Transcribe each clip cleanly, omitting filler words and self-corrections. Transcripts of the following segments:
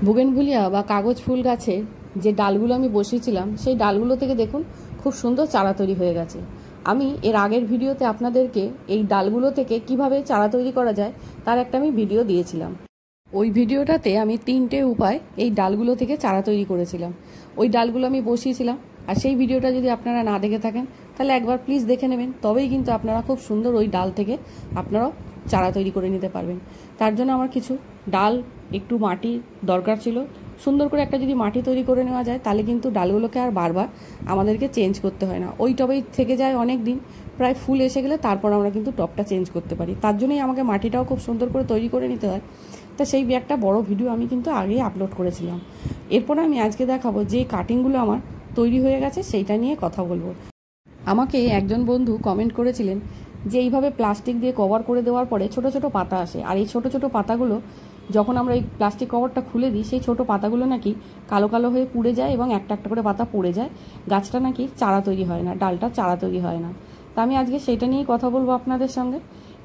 Bougainvillea বা কাগজ ফুল গাছের যে ডালগুলো আমি বসিয়েছিলাম সেই ডালগুলো থেকে দেখুন খুব সুন্দর চারা তৈরি হয়ে গেছে। আমি এর আগের ভিডিওতে আপনাদেরকে এই ডালগুলো থেকে কিভাবে চারা তৈরি করা যায় তার একটা আমি ভিডিও দিয়েছিলাম। ওই ভিডিওটাতে আমি 3টে উপায় এই ডালগুলো থেকে চারা তৈরি করেছিলাম। ওই ডালগুলো আমি বসিয়েছিলাম, আর সেই ভিডিওটা যদি আপনারা না দেখে থাকেন তাহলে একবার প্লিজ দেখে নেবেন, তবেই কিন্তু আপনারা খুব সুন্দর ওই ডাল থেকে আপনারাও চারা তৈরি করে নিতে পারবেন। তার জন্য আমার কিছু ডাল, একটু মাটি দরকার ছিল। সুন্দর করে একটা যদি মাটি তৈরি করে নেওয়া যায় তাহলে কিন্তু ডালগুলোকে আর বারবার আমাদেরকে চেঞ্জ করতে হয় না, ওই টবেই থেকে যায় অনেক দিন। প্রায় ফুল এসে গেলে তারপর আমরা কিন্তু টবটা চেঞ্জ করতে পারি। তার জন্যই আমাকে মাটিটাও খুব সুন্দর করে তৈরি করে নিতে হয়। তা সেই একটা বড় ভিডিও আমি কিন্তু আগেই আপলোড করেছিলাম। এরপর আমি আজকে দেখাবো যে কাটিংগুলো আমার তৈরি হয়ে গেছে সেইটা নিয়ে কথা বলবো। আমাকে একজন বন্ধু কমেন্ট করেছিলেন যে এইভাবে প্লাস্টিক দিয়ে কভার করে দেওয়ার পরে ছোট ছোট পাতা আসে, আর এই ছোট ছোট পাতাগুলো যখন আমরা এই প্লাস্টিক কভারটা খুলে দিই সেই ছোট পাতাগুলো নাকি কালো কালো হয়ে পুড়ে যায় এবং একটা একটা করে পাতা পড়ে যায়। গাছটা নাকি চারা তৈরি হয় না, ডালটা চারা তৈরি হয় না। তা আমি আজকে সেটা নিয়েই কথা বলবো আপনাদের সঙ্গে।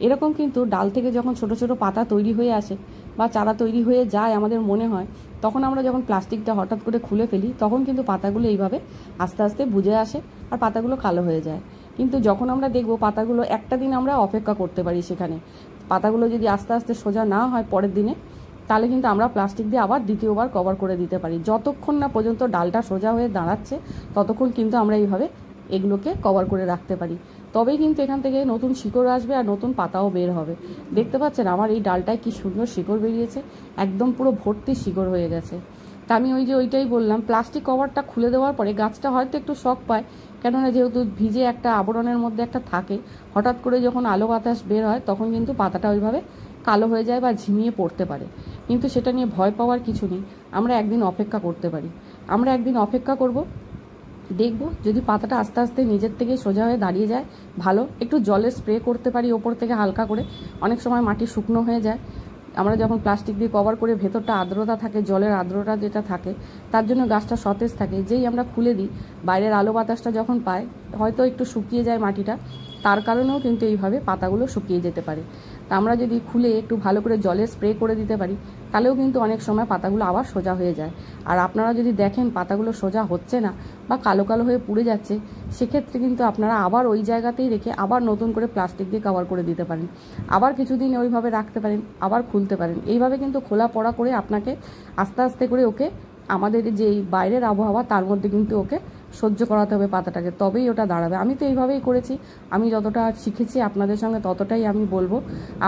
এরকম কিন্তু ডাল থেকে যখন ছোট ছোট পাতা তৈরি হয়ে আসে বা চারা তৈরি হয়ে যায় আমাদের মনে হয়, তখন আমরা যখন প্লাস্টিকটা হঠাৎ করে খুলে ফেলি তখন কিন্তু পাতাগুলো এইভাবে আস্তে আস্তে বুঝে আসে আর পাতাগুলো কালো হয়ে যায়। কিন্তু যখন আমরা দেখব পাতাগুলো একটা দিন আমরা অপেক্ষা করতে পারি, সেখানে পাতাগুলো যদি আস্তে আস্তে সোজা না হয় পরের দিনে, তাহলে কিন্তু আমরা প্লাস্টিক দিয়ে আবার দ্বিতীয়বার কভার করে দিতে পারি। যতক্ষণ না পর্যন্ত ডালটা সোজা হয়ে দাঁড়াচ্ছে ততক্ষণ কিন্তু আমরা এইভাবে এগুলোকে কভার করে রাখতে পারি। তবেই কিন্তু এখান থেকে নতুন শিকড় আসবে আর নতুন পাতাও বের হবে। দেখতে পাচ্ছেন আমার এই ডালটায় কি সুন্দর শিকড় বেরিয়েছে, একদম পুরো ভর্তি শিকড় হয়ে গেছে। তা আমি ওইটাই বললাম, প্লাস্টিক কভারটা খুলে দেওয়ার পরে গাছটা হয়তো একটু শক পায়, কেননা যেহেতু ভিজে একটা আবরণের মধ্যে একটা থাকে, হঠাৎ করে যখন আলো বাতাস বের হয় তখন কিন্তু পাতাটা ওইভাবে কালো হয়ে যায় বা ঝিমিয়ে পড়তে পারে। কিন্তু সেটা নিয়ে ভয় পাওয়ার কিছু নেই, আমরা একদিন অপেক্ষা করতে পারি। আমরা একদিন অপেক্ষা করব, দেখব যদি পাতাটা আস্তে আস্তে নিজের থেকে সোজা হয়ে দাঁড়িয়ে যায়, ভালো একটু জলের স্প্রে করতে পারি ওপর থেকে হালকা করে। অনেক সময় মাটি শুকনো হয়ে যায়, আমরা যখন প্লাস্টিক দিয়ে কভার করে ভেতরটা আর্দ্রতা থাকে, জলের আর্দ্রতা যেটা থাকে, তার জন্য গাছটা সতেজ থাকে। যেই আমরা খুলে দিই বাইরের আলো বাতাসটা যখন পায় হয়তো একটু শুকিয়ে যায় মাটিটা, তার কারণেও কিন্তু এইভাবে পাতাগুলো শুকিয়ে যেতে পারে। তা আমরা যদি খুলে একটু ভালো করে জলে স্প্রে করে দিতে পারি তাহলেও কিন্তু অনেক সময় পাতাগুলো আবার সোজা হয়ে যায়। আর আপনারা যদি দেখেন পাতাগুলো সোজা হচ্ছে না বা কালো কালো হয়ে পুড়ে যাচ্ছে, সেক্ষেত্রে কিন্তু আপনারা আবার ওই জায়গাতেই রেখে আবার নতুন করে প্লাস্টিক দিয়ে কভার করে দিতে পারেন। আবার কিছুদিন ওইভাবে রাখতে পারেন, আবার খুলতে পারেন। এইভাবে কিন্তু খোলা পড়া করে আপনাকে আস্তে আস্তে করে ওকে আমাদের যেই বাইরের আবহাওয়া তার মধ্যে কিন্তু ওকে সহ্য করাতে হবে পাতাটাকে, তবেই ওটা দাঁড়াবে। আমি তো এইভাবেই করেছি, আমি যতটা শিখেছি আপনাদের সঙ্গে ততটাই আমি বলবো,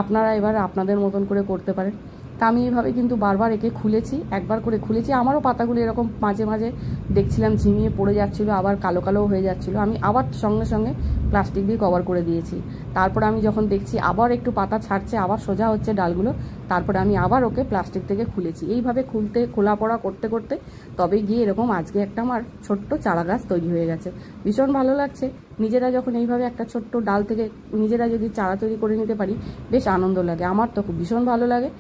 আপনারা এবার আপনাদের মতন করে করতে পারেন। তা আমি এইভাবে কিন্তু বারবার একে খুলেছি, একবার করে খুলেছি। আমারও পাতাগুলো এরকম মাঝে মাঝে দেখছিলাম ঝিমিয়ে পড়ে যাচ্ছিলো, আবার কালো কালোও হয়ে যাচ্ছিলো, আমি আবার সঙ্গে সঙ্গে প্লাস্টিক দিয়ে কভার করে দিয়েছি। তারপরে আমি যখন দেখছি আবার একটু পাতা ছাড়ছে, আবার সোজা হচ্ছে ডালগুলো, তারপরে আমি আবার ওকে প্লাস্টিক থেকে খুলেছি। এইভাবে খোলা পড়া করতে করতে তবে গিয়ে এরকম আজকে একটা আমার ছোট্ট চারা গাছ তৈরি হয়ে গেছে। ভীষণ ভালো লাগছে নিজেরা যখন এইভাবে একটা ছোট্ট ডাল থেকে নিজেরা যদি চারা তৈরি করে নিতে পারি, বেশ আনন্দ লাগে। আমার তো খুব ভীষণ ভালো লাগে।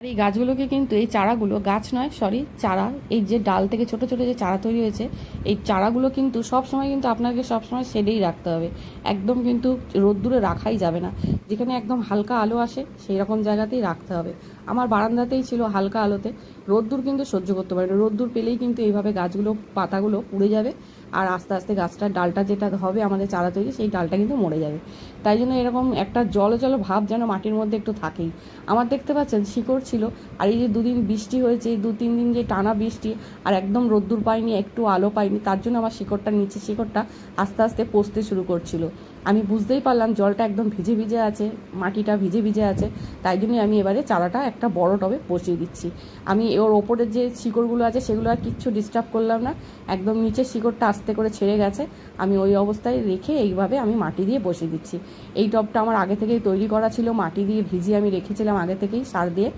এই গাছগুলোকে কিন্তু এই চারাগুলো, গাছ নয় সরি চারা, এই যে ডাল থেকে ছোট ছোট যে চারা তৈরি হয়েছে এই চারাগুলো কিন্তু সবসময় কিন্তু আপনাকে সবসময় শেডেই রাখতে হবে, একদম কিন্তু রোদ্দুরে রাখাই যাবে না। যেখানে একদম হালকা আলো আসে সেই রকম জায়গাতেই রাখতে হবে। আমার বারান্দাতেই ছিল হালকা আলোতে, রোদ্দুর কিন্তু সহ্য করতে পারে না। রোদ্দুর পেলেই কিন্তু এইভাবে গাছগুলো পাতাগুলো পুড়ে যাবে আর আস্তে আস্তে গাছটার ডালটা যেটা হবে আমাদের চারা তৈরি সেই ডালটা কিন্তু মরে যাবে। তাই জন্য এরকম একটা জল জল ভাব যেন মাটির মধ্যে একটু থাকেই। আমার দেখতে পাচ্ছেন শিকড় ছিল, আর এই যে দুদিন বৃষ্টি হয়েছে, এই 2-3 দিন যে টানা বৃষ্টি আর একদম রোদ্দুর পাইনি, একটু আলো পাইনি, তার জন্য আমার শিকড়টা নিচে শিকড়টা আস্তে আস্তে পচতে শুরু করছিল। আমি বুঝতেই পারলাম জলটা একদম ভিজে ভিজে আছে, মাটিটা ভিজে ভিজে আছে। তাই জন্যই আমি এবারে চারাটা একটা বড় টবে বসিয়ে দিচ্ছি। আমি ওর ওপরের যে শিকড়গুলো আছে সেগুলো আর কিচ্ছু ডিস্টার্ব করলাম না, একদম নিচের শিকড়টা আস্তে করে ছেড়ে গেছে। আমি ওই অবস্থায় রেখে এইভাবে আমি মাটি দিয়ে বসিয়ে দিচ্ছি। এই টবটা আমার আগে থেকেই তৈরি করা ছিল, মাটি দিয়ে ভিজিয়ে আমি রেখেছিলাম আগে থেকেই সার দিয়ে।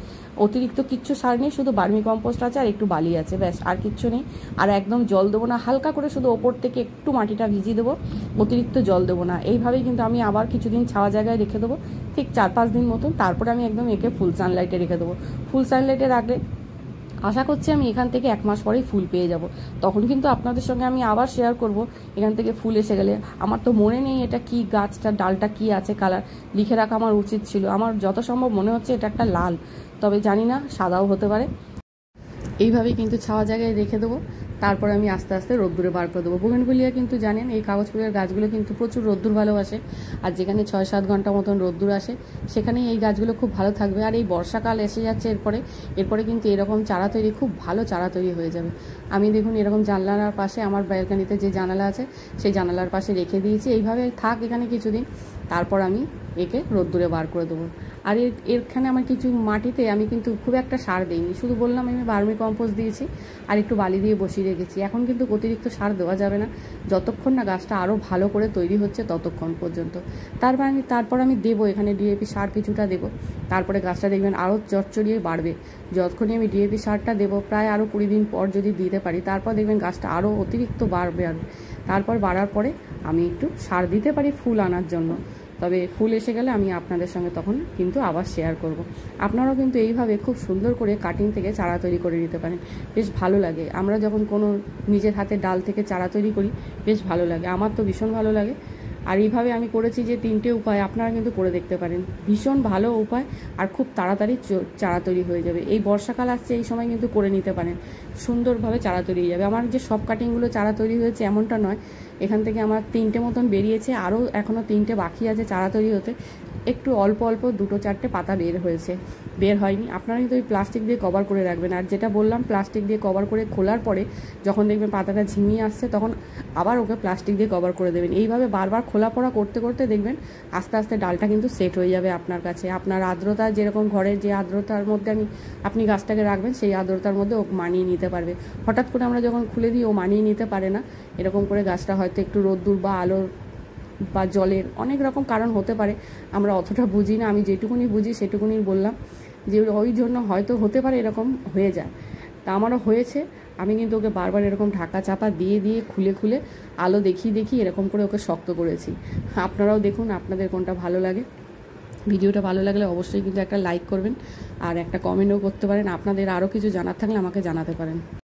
অতিরিক্ত কিচ্ছু সার নেই, শুধু বার্মি কম্পোস্ট আছে আর একটু বালি আছে, ব্যাস আর কিচ্ছু নেই। আর একদম জল দেবো না, হালকা করে শুধু ওপর থেকে একটু মাটিটা ভিজিয়ে দেবো, অতিরিক্ত জল দেবো না। এইভাবেই কিন্তু আমি আবার কিছুদিন ছাওয়া জায়গায় রেখে দেবো, ঠিক 4-5 দিন মতন। তারপরে আমি একদম একে ফুল সানলাইটে রেখে দেবো। ফুল সানলাইটে রাখলে আশা করছি আমি এখান থেকে 1 মাস পরেই ফুল পেয়ে যাব। তখন কিন্তু আপনাদের সঙ্গে আমি আবার শেয়ার করব এখান থেকে ফুল এসে গেলে। আমার তো মনে নেই এটা কি গাছটা, ডালটা কি আছে কালার, লিখে রাখা আমার উচিত ছিল। আমার যত সম্ভব মনে হচ্ছে এটা একটা লাল, তবে জানি না সাদাও হতে পারে। এইভাবেই কিন্তু ছাওয়া জায়গায় রেখে দেবো। তারপর আমি আস্তে আস্তে রোদ্দুরে বার করে দেবো। বোগেনভিলিয়া কিন্তু জানেন এই কাগজ ফুলের গাছগুলো কিন্তু প্রচুর রোদ্দুর ভালোবাসে, আর যেখানে 6-7 ঘন্টা মতন রোদ্দুর আসে সেখানেই এই গাছগুলো খুব ভালো থাকবে। আর এই বর্ষাকাল এসে যাচ্ছে, এরপরে কিন্তু এরকম চারা তৈরি, খুব ভালো চারা তৈরি হয়ে যাবে। আমি দেখুন এরকম জানলার পাশে, আমার ব্যালকানিতে যে জানালা আছে সেই জানালার পাশে রেখে দিয়েছি। এইভাবে থাক এখানে কিছুদিন, তারপর আমি একে রোদ্দুরে বার করে দেবো। আর এখানে আমার কিছু মাটিতে আমি কিন্তু খুব একটা সার দিইনি, শুধু বললাম আমি ভার্মি কম্পোস্ট দিয়েছি আর একটু বালি দিয়ে বসিয়ে রেখেছি। এখন কিন্তু অতিরিক্ত সার দেওয়া যাবে না, যতক্ষণ না গাছটা আরও ভালো করে তৈরি হচ্ছে ততক্ষণ পর্যন্ত। তারপর আমি দেবো এখানে ডিএপি সার কিছুটা দেবো। তারপরে গাছটা দেখবেন আরও চচ্চড়িয়ে বাড়বে। যতক্ষণই আমি ডিএপি সারটা দেবো, প্রায় আরও 20 দিন পর যদি দিতে পারি, তারপর দেখবেন গাছটা আরও অতিরিক্ত বাড়বে। তারপর বাড়ার পরে আমি একটু সার দিতে পারি ফুল আনার জন্য। তবে ফুল এসে গেলে আমি আপনাদের সঙ্গে তখন কিন্তু আবার শেয়ার করব। আপনারাও কিন্তু এইভাবে খুব সুন্দর করে কাটিং থেকে চারা তৈরি করে নিতে পারেন, বেশ ভালো লাগে। আমরা যখন কোনো নিজের হাতে ডাল থেকে চারা তৈরি করি বেশ ভালো লাগে, আমার তো ভীষণ ভালো লাগে। আর এইভাবে আমি করেছি যে 3টে উপায়, আপনারা কিন্তু করে দেখতে পারেন, ভীষণ ভালো উপায় আর খুব তাড়াতাড়ি চারা তৈরি হয়ে যাবে। এই বর্ষাকাল আসছে, এই সময় কিন্তু করে নিতে পারেন, সুন্দরভাবে চারা তৈরি হয়ে যাবে। আমার যে সব কাটিংগুলো চারা তৈরি হয়েছে এমনটা নয়, এখান থেকে আমার 3টে মতন বেরিয়েছে, আরও এখনও 3টে বাকি আছে চারা তৈরি হতে। একটু অল্প অল্প 2-4টে পাতা বের হয়নি। আপনারা কিন্তু ওই প্লাস্টিক দিয়ে কভার করে রাখবেন। আর যেটা বললাম, প্লাস্টিক দিয়ে কভার করে খোলার পরে যখন দেখবেন পাতাটা ঝিমিয়ে আসছে, তখন আবার ওকে প্লাস্টিক দিয়ে কভার করে দেবেন। এইভাবে বারবার খোলা পড়া করতে করতে দেখবেন আস্তে আস্তে ডালটা কিন্তু সেট হয়ে যাবে আপনার কাছে। আপনার আর্দ্রতা যেরকম, ঘরের যে আর্দ্রতার মধ্যে আপনি গাছটাকে রাখবেন, সেই আর্দ্রতার মধ্যে ও মানিয়ে নিতে পারবে। হঠাৎ করে আমরা যখন খুলে দিই ও মানিয়ে নিতে পারে না। এরকম করে গাছটা হয়তো একটু রোদ্দুর বা আলোর বা জলের অনেক রকম কারণ হতে পারে, আমরা অতটা বুঝি না। আমি যেটুকুনি বুঝি সেটুকুনি বললাম, যে ওই জন্য হয়তো হতে পারে এরকম হয়ে যায়। তা আমারও হয়েছে। আমি কিন্তু ওকে বারবার এরকম ঢাকা চাপা দিয়ে খুলে আলো দেখিয়ে এরকম করে ওকে শক্ত করেছি। আপনারাও দেখুন আপনাদের কোনটা ভালো লাগে। ভিডিওটা ভালো লাগলে অবশ্যই কিন্তু একটা লাইক করবেন আর একটা কমেন্টও করতে পারেন। আপনাদের আরও কিছু জানার থাকলে আমাকে জানাতে পারেন।